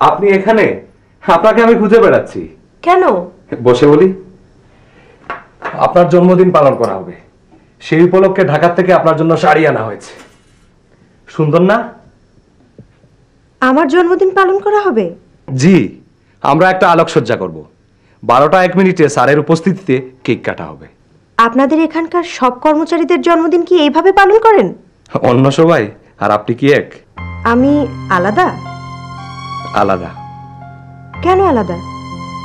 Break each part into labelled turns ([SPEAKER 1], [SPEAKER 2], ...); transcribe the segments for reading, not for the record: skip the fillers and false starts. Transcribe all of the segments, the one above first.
[SPEAKER 1] আপনি এখানে? আপনাকে আমি খুঁজে বেড়াচ্ছি।
[SPEAKER 2] কেন?
[SPEAKER 1] বসে বলি। আপনার জন্মদিন পালন করা হবে, সেই উপলক্ষে ঢাকা থেকে আপনার জন্য শাড়ি আনা হয়েছে। সুন্দর না?
[SPEAKER 2] আমার জন্মদিন পালন করা হবে?
[SPEAKER 1] জি, আমরা একটা আলোকসজ্জা করব। 12টা 1 মিনিটে স্যারের উপস্থিতিতে কেক কাটা হবে।
[SPEAKER 2] আপনাদের এখানকার সব কর্মচারীদের জন্মদিন কি এইভাবে পালন করেন?
[SPEAKER 1] অন্য সবাই আর আপনি কি এক?
[SPEAKER 2] আমি আলাদা?
[SPEAKER 1] আলাদা।
[SPEAKER 2] কেন আলাদা?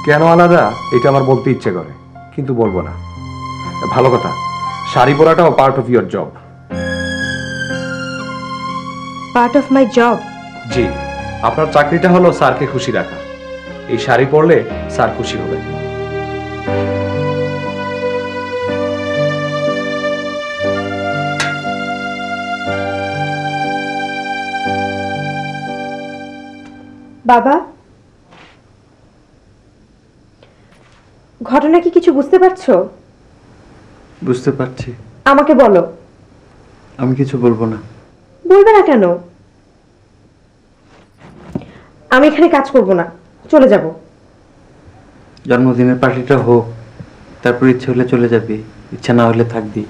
[SPEAKER 1] কেন আলাদা এটা আমার বলতে ইচ্ছে করে, কিন্তু বলবো না। ভালো কথা, শাড়ি পরাটাও part of your job.
[SPEAKER 2] Part of my job?
[SPEAKER 1] জি, আপনার চাকরিটা হলো স্যারকে খুশি রাখা। এই শাড়ি পরলে স্যার খুশি হবে।
[SPEAKER 2] বাবা, ঘটনা কি কিছু বুঝতে পারছো?
[SPEAKER 3] বুঝতে পারছি।
[SPEAKER 2] আমাকে বলো।
[SPEAKER 3] আমি কিছু বলবো না।
[SPEAKER 2] বলবে না কেন? আমি এখানে কাজ করব না, চলে যাব।
[SPEAKER 3] জন্মদিনের পার্টিটা হোক, তারপর ইচ্ছে হলে চলে যাবি, ইচ্ছা না হলে থাকবি।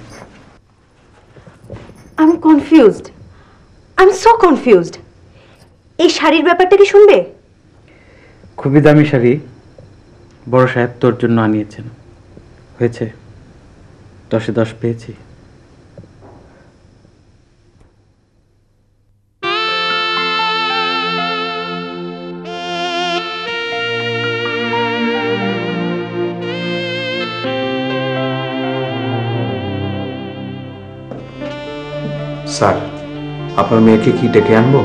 [SPEAKER 2] আমি confused, I am so confused. এই শাড়ির ব্যাপারটা কি শুনবে?
[SPEAKER 3] খুবই দামি শাড়ি, বড় সাহেব তোর জন্য আনিয়েছেন। হয়েছে, 10-এ 10 পেয়েছি।
[SPEAKER 1] স্যার, আপনার মেয়েকে কি ডেকে আনবো?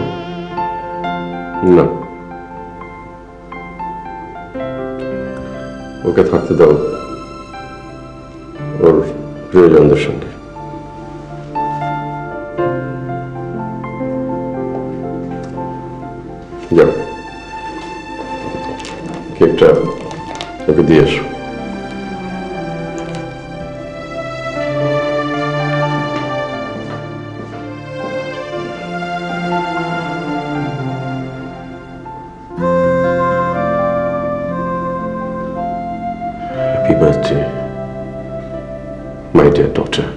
[SPEAKER 4] না, ওকে থাকতে দাও ওর প্রিয়জনদের সঙ্গে। যাও, কেকটা ওকে দিয়ে এসো। Happy birthday, my dear daughter.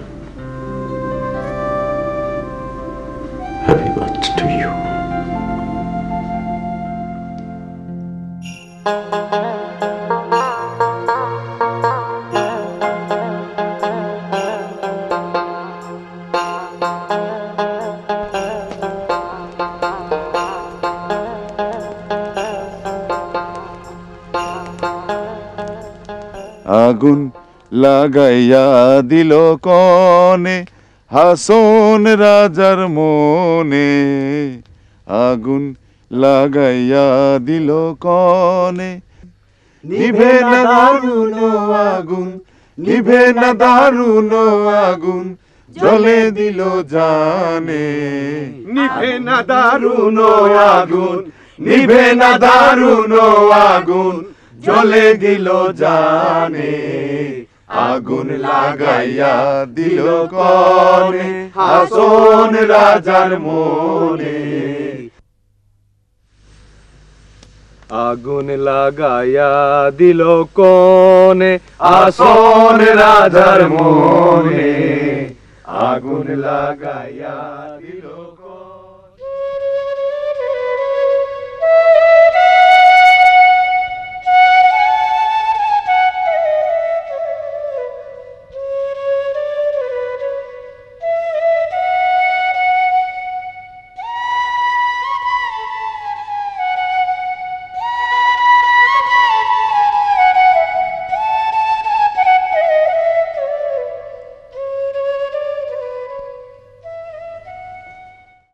[SPEAKER 4] Happy birthday to you.
[SPEAKER 5] আগুন লাগাইয়া দিল কনে হাসন রাজার মনে, আগুন লাগাইয়া দিল কনে। নিভে না দারুণ আগুন, নিভে না দারুণ আগুন, জ্বলে দিল জানে। নিভে না দারুণ আগুন, নিভে না দারুণ আগুন, জ্বলে দিল জানে। আগুন লাগাইয়া দিল কনে হাসন রাজার মনে।
[SPEAKER 1] আগুন লাগাইয়া দিল কনে আসন রাজার মনে,
[SPEAKER 5] আগুন লাগাইয়া দিল